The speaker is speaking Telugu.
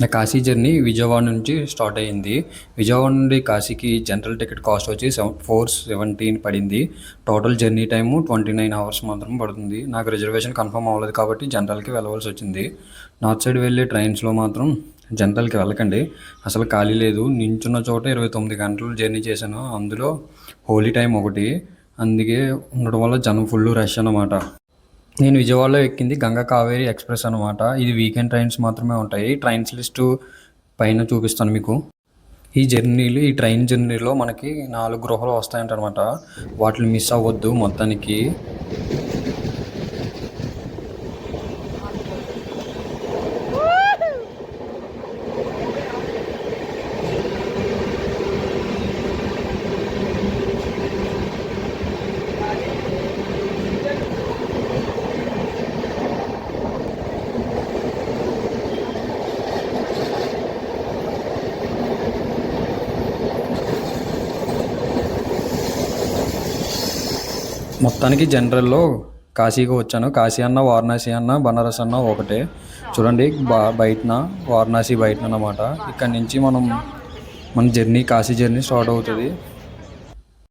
నా కాశీ జర్నీ విజయవాడ నుంచి స్టార్ట్ అయ్యింది. విజయవాడ నుండి కాశీకి జనరల్ టికెట్ కాస్ట్ వచ్చి 417 పడింది. టోటల్ జర్నీ టైము 29 అవర్స్ మాత్రం పడుతుంది. నాకు రిజర్వేషన్ కన్ఫర్మ్ అవ్వలేదు కాబట్టి జనరల్కి వెళ్ళవలసి వచ్చింది. నార్త్ సైడ్ వెళ్ళే ట్రైన్స్లో మాత్రం జనరల్కి వెళ్ళకండి, అసలు ఖాళీ లేదు. నించున్న చోట 29 గంటలు జర్నీ చేశాను, అందులో హోలీ టైం ఒకటి. అందుకే ఉండడం వల్ల జనం ఫుల్ రష్ అన్నమాట. నేను విజయవాడలో ఎక్కింది గంగా కావేరి ఎక్స్ప్రెస్ అనమాట. ఇది వీకెండ్ ట్రైన్స్ మాత్రమే ఉంటాయి. ట్రైన్స్ లిస్టు పైన చూపిస్తాను మీకు. ఈ ట్రైన్ జర్నీలో మనకి 4 గృహాలు వస్తాయంటనమాట. వాటిని మిస్ అవ్వద్దు మొత్తానికి. మొత్తానికి జనరల్లో కాశీకి వచ్చాను. కాశీ అన్న, వారణాసి అన్న, బనారస్ అన్న ఒకటే. చూడండి బయటన వారణాసి బయటన అన్నమాట. ఇక్కడ నుంచి మన జర్నీ కాశీ జర్నీ స్టార్ట్ అవుతుంది.